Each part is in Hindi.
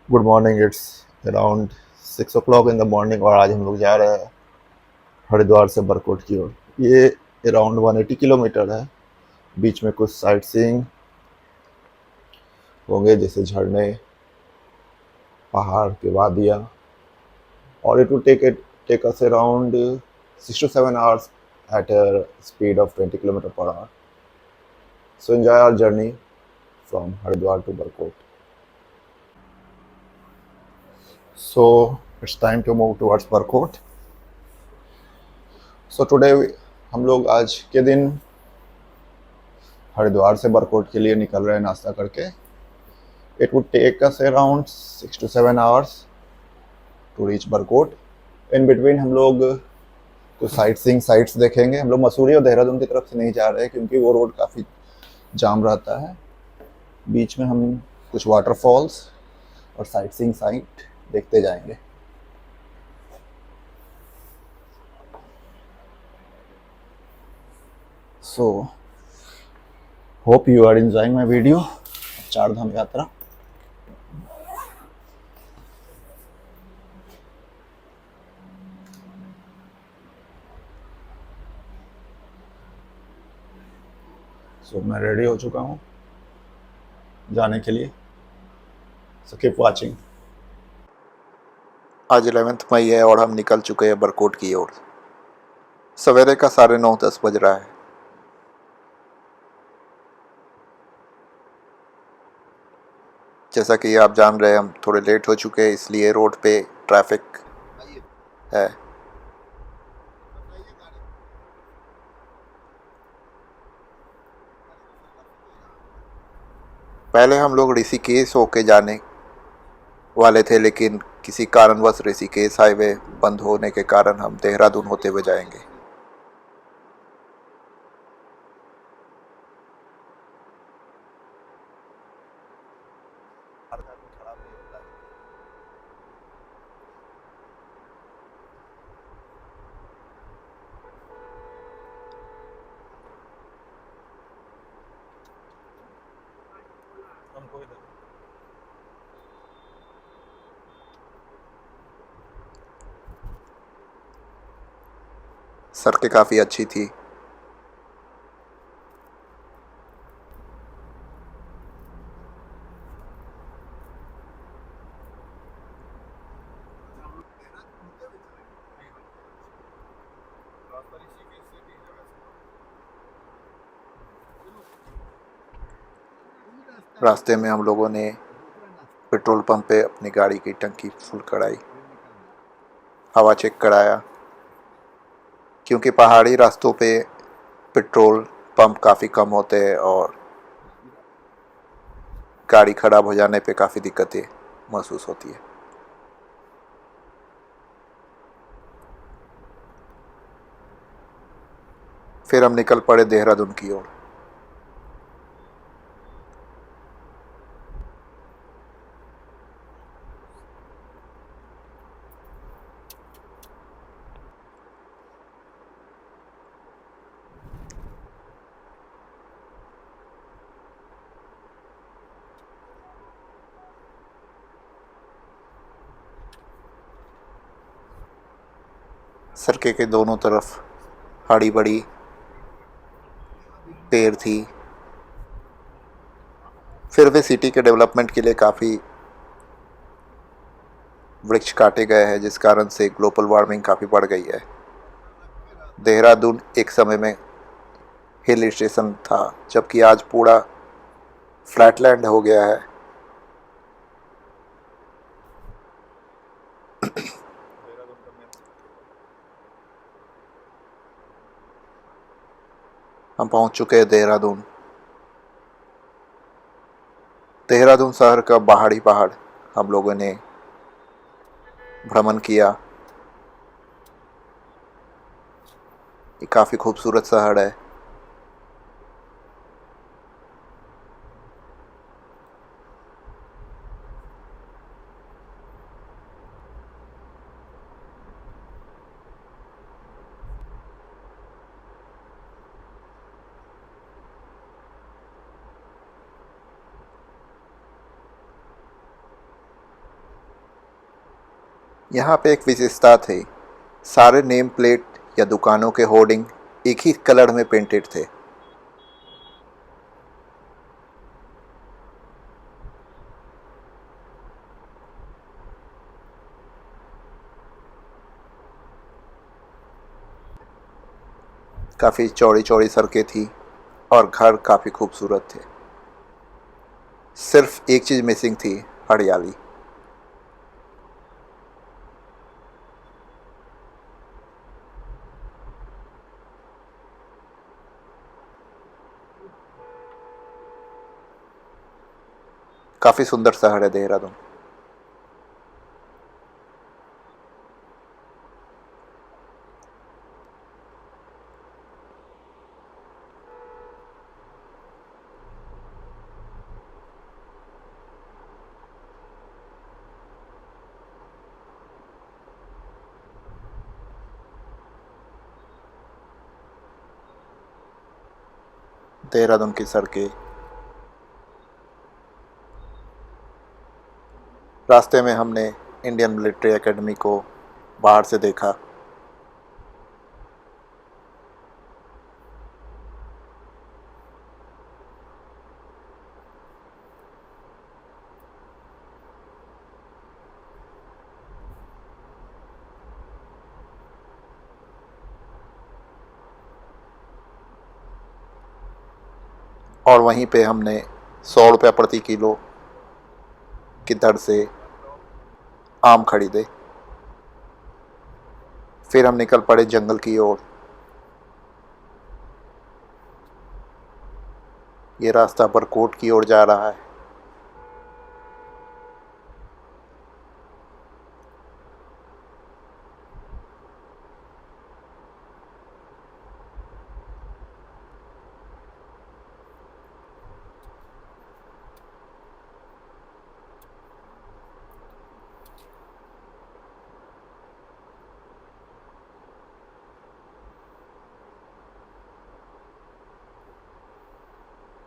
Good morning. It's around 6 o'clock in the morning और आज हम लोग जा रहे हैं हरिद्वार से बरकोट की ओर। ये अराउंड 180 किलोमीटर है। बीच में कुछ साइट सीइंग होंगे जैसे झरने, पहाड़ के वादियाँ, और it will take us around 6 to 7 hours at a speed of 20 kilometer per hour. So enjoy our journey from Haridwar to Barkot. So it's time to move towards Barkot. So today हम लोग आज के दिन हरिद्वार से बरकोट के लिए निकल रहे हैं नाश्ता करके। It would take us around 6 to 7 hours to reach Barkot. In between हम लोग कुछ साइट सीइंग साइट्स देखेंगे। हम लोग मसूरी और देहरादून की तरफ से नहीं जा रहे हैं क्योंकि वो रोड काफ़ी जाम रहता है। बीच में हम कुछ वाटरफॉल्स और साइट सीइंग साइट देखते जाएंगे। So hope you are enjoying my video. Char Dham यात्रा। सो मैं रेडी हो चुका हूँ जाने के लिए। So keep watching. आज 11 मई है और हम निकल चुके हैं बरकोट की ओर। सवेरे का 9:30-10 बज रहा है। जैसा कि आप जान रहे हैं, हम थोड़े लेट हो चुके हैं, इसलिए रोड पे ट्रैफिक है। पहले हम लोग ऋषिकेश होके जाने वाले थे, लेकिन किसी कारणवश ऋषिकेश हाईवे बंद होने के कारण हम देहरादून होते हुए जाएंगे। सड़कें काफ़ी अच्छी थी। रास्ते में हम लोगों ने पेट्रोल पंप पे अपनी गाड़ी की टंकी फुल कराई, हवा चेक कराया, क्योंकि पहाड़ी रास्तों पे पेट्रोल पंप काफ़ी कम होते हैं और गाड़ी खराब हो जाने पे काफ़ी दिक्कतें महसूस होती है। फिर हम निकल पड़े देहरादून की ओर। सड़के के दोनों तरफ हरी बड़ी पेड़ थी। फिर भी सिटी के डेवलपमेंट के लिए काफ़ी वृक्ष काटे गए हैं, जिस कारण से ग्लोबल वार्मिंग काफ़ी बढ़ गई है। देहरादून एक समय में हिल स्टेशन था, जबकि आज पूरा फ्लैटलैंड हो गया है। हम पहुंच चुके हैं देहरादून। देहरादून शहर का बाहरी पहाड़ हम लोगों ने भ्रमण किया। ये काफ़ी खूबसूरत शहर है। यहाँ पे एक विशेषता थी, सारे नेम प्लेट या दुकानों के होर्डिंग एक ही कलर में पेंटेड थे। काफ़ी चौड़ी चौड़ी सड़कें थी और घर काफ़ी खूबसूरत थे। सिर्फ एक चीज़ मिसिंग थी, हरियाली। काफ़ी सुंदर शहर है देहरादून। देहरादून की सड़कें। रास्ते में हमने इंडियन मिलिट्री एकेडमी को बाहर से देखा। और वहीं पे हमने 100 रुपये प्रति किलो की दर से आम खरीदे। फिर हम निकल पड़े जंगल की ओर। ये रास्ता बरकोट की ओर जा रहा है।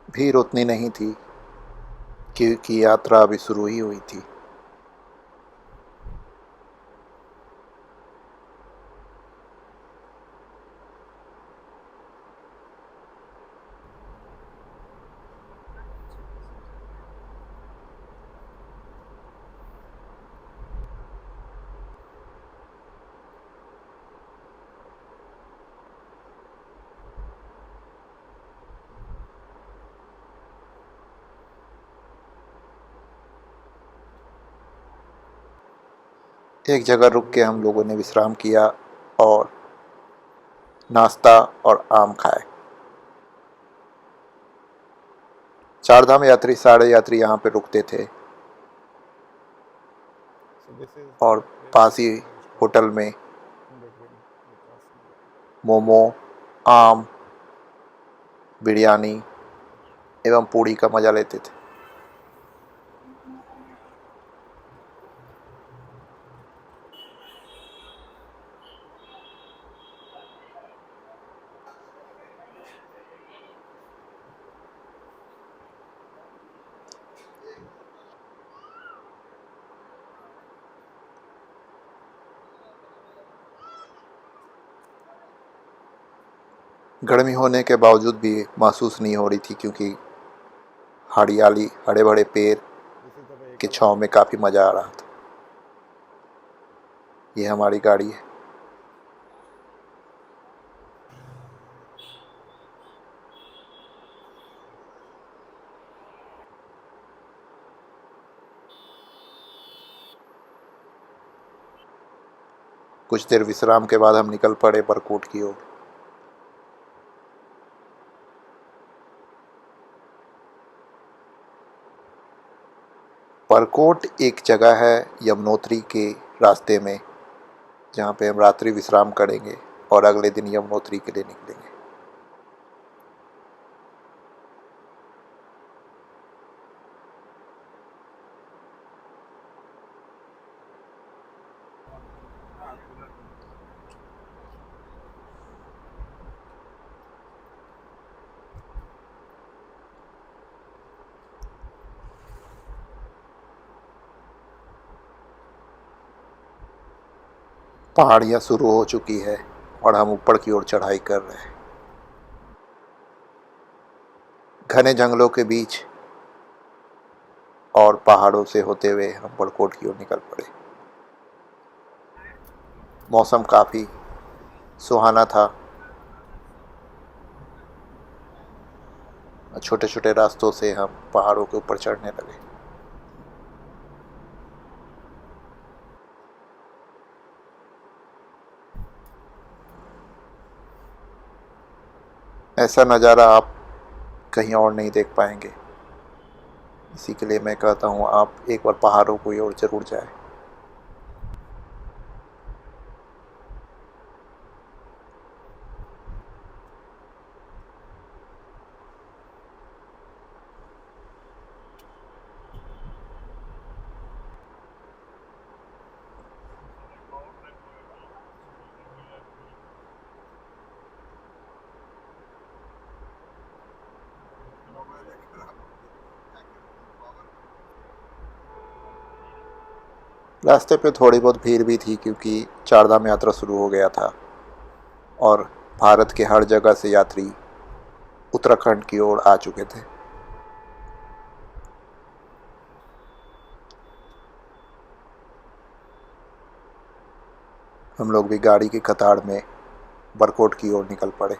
भीड़ उतनी नहीं थी क्योंकि यात्रा अभी शुरू ही हुई थी। एक जगह रुक के हम लोगों ने विश्राम किया और नाश्ता और आम खाए। चारधाम यात्री सारे यात्री यहाँ पे रुकते थे और पास ही होटल में मोमो, आम, बिरयानी एवं पूड़ी का मज़ा लेते थे। गर्मी होने के बावजूद भी महसूस नहीं हो रही थी क्योंकि हरियाली, हरे भरे पेड़ के छाँव में काफ़ी मज़ा आ रहा था। ये हमारी गाड़ी है। कुछ देर विश्राम के बाद हम निकल पड़े बरकोट की ओर। बरकोट एक जगह है यमुनोत्री के रास्ते में, जहाँ पे हम रात्रि विश्राम करेंगे और अगले दिन यमुनोत्री के लिए निकलेंगे। पहाड़ियाँ शुरू हो चुकी है और हम ऊपर की ओर चढ़ाई कर रहे हैं। घने जंगलों के बीच और पहाड़ों से होते हुए हम बड़कोट की ओर निकल पड़े। मौसम काफ़ी सुहाना था। छोटे छोटे रास्तों से हम पहाड़ों के ऊपर चढ़ने लगे। ऐसा नज़ारा आप कहीं और नहीं देख पाएंगे। इसी के लिए मैं कहता हूँ आप एक बार पहाड़ों की ओर ज़रूर जाएं। रास्ते पे थोड़ी बहुत भीड़ भी थी क्योंकि चारधाम यात्रा शुरू हो गया था और भारत के हर जगह से यात्री उत्तराखंड की ओर आ चुके थे। हम लोग भी गाड़ी की कतार में बरकोट की ओर निकल पड़े।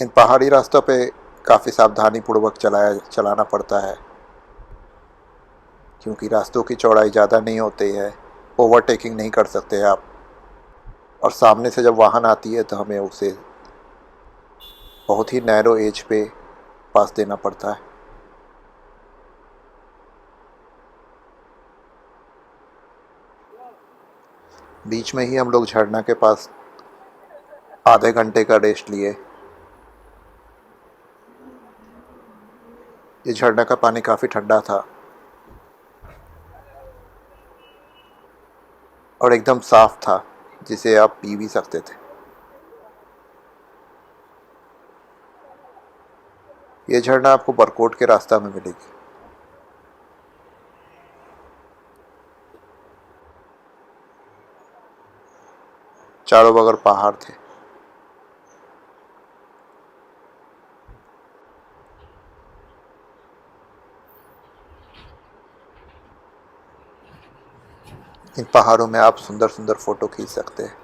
इन पहाड़ी रास्तों पे काफ़ी सावधानी पूर्वक चलाना पड़ता है क्योंकि रास्तों की चौड़ाई ज़्यादा नहीं होती है। ओवरटेकिंग नहीं कर सकते आप, और सामने से जब वाहन आती है तो हमें उसे बहुत ही नैरो एज पे पास देना पड़ता है। बीच में ही हम लोग झरना के पास आधे घंटे का रेस्ट लिए। ये झरना का पानी काफ़ी ठंडा था और एकदम साफ था, जिसे आप पी भी सकते थे। ये झरना आपको बरकोट के रास्ता में मिलेगी। चारों बगल पहाड़ थे। इन पहाड़ों में आप सुंदर सुंदर फोटो खींच सकते हैं।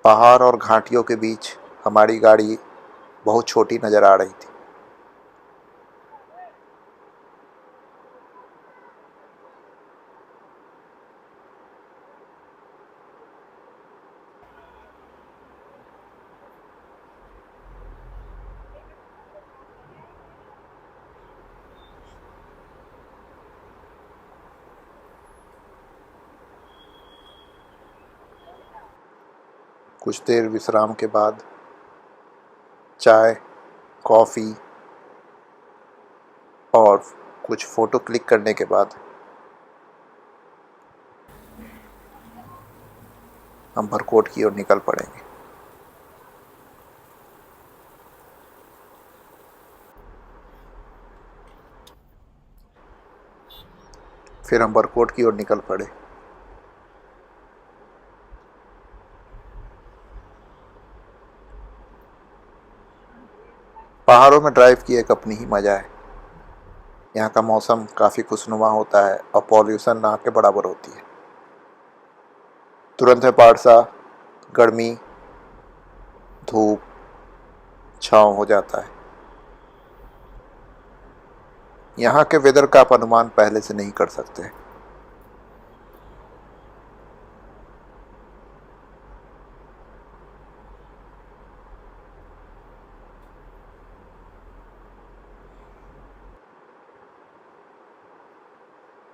पहाड़ और घाटियों के बीच हमारी गाड़ी बहुत छोटी नज़र आ रही थी। कुछ देर विश्राम के बाद चाय, कॉफ़ी और कुछ फ़ोटो क्लिक करने के बाद हम बरकोट की ओर निकल पड़ेंगे। फिर हम बरकोट की ओर निकल पड़े। पहाड़ों में ड्राइव की एक अपनी ही मज़ा है। यहाँ का मौसम काफ़ी खुशनुमा होता है और पॉल्यूशन ना के बराबर होती है। तुरंत है पारसा, गर्मी, धूप, छाँव हो जाता है। यहाँ के वेदर का आप अनुमान पहले से नहीं कर सकते।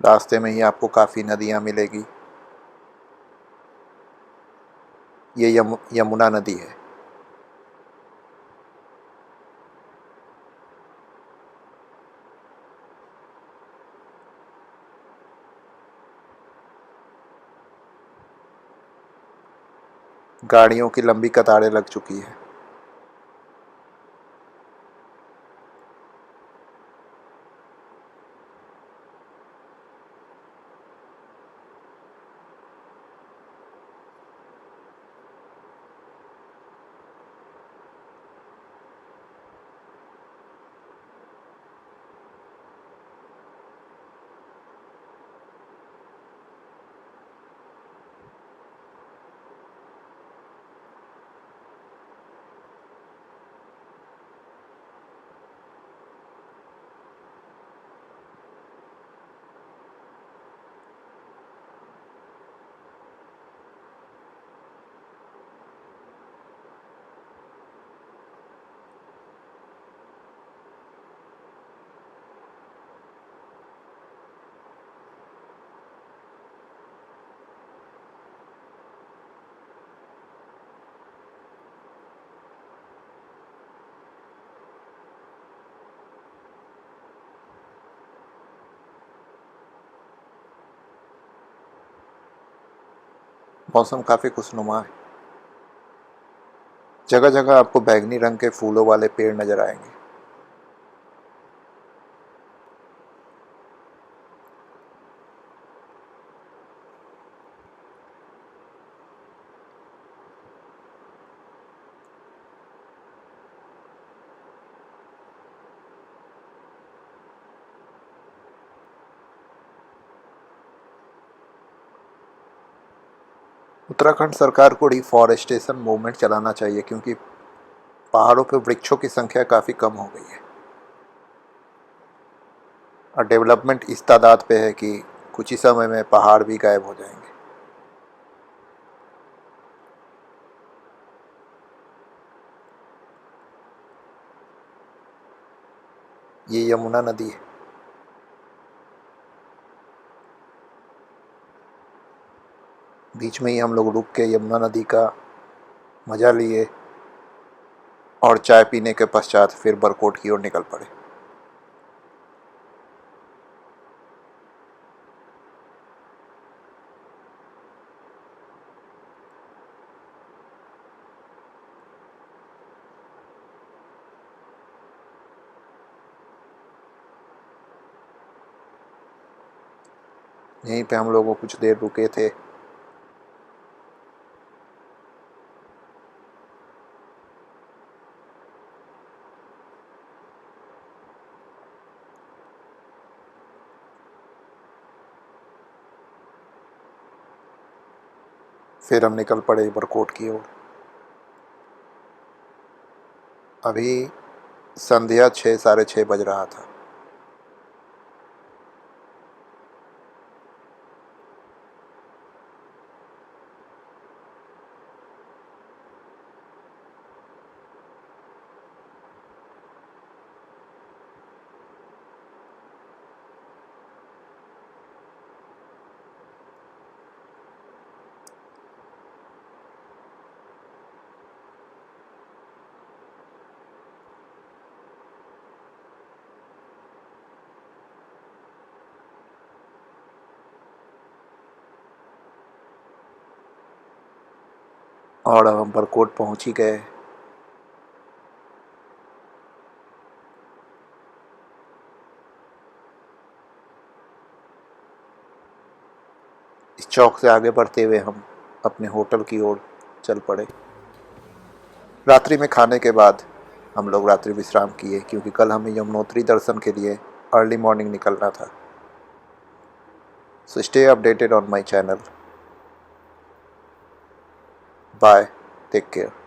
रास्ते में ही आपको काफ़ी नदियाँ मिलेगी। ये यमुना नदी है। गाड़ियों की लंबी कतारें लग चुकी है। मौसम काफ़ी खुशनुमा है। जगह जगह आपको बैंगनी रंग के फूलों वाले पेड़ नजर आएंगे। उत्तराखंड सरकार को डिफॉरेस्टेशन मूवमेंट चलाना चाहिए, क्योंकि पहाड़ों पर वृक्षों की संख्या काफ़ी कम हो गई है और डेवलपमेंट इस तादाद पे है कि कुछ ही समय में पहाड़ भी गायब हो जाएंगे। ये यमुना नदी है। बीच में ही हम लोग रुक के यमुना नदी का मज़ा लिए और चाय पीने के पश्चात फिर बरकोट की ओर निकल पड़े। यहीं पे हम लोग कुछ देर रुके थे। फिर हम निकल पड़े बरकोट की ओर। अभी संध्या 6 साढ़े 6 बज रहा था। और अब हम बरकोट पहुंच ही गए। इस चौक से आगे बढ़ते हुए हम अपने होटल की ओर चल पड़े। रात्रि में खाने के बाद हम लोग रात्रि विश्राम किए, क्योंकि कल हमें यमुनोत्री दर्शन के लिए अर्ली मॉर्निंग निकलना था। So stay updated on my channel. Bye, take care.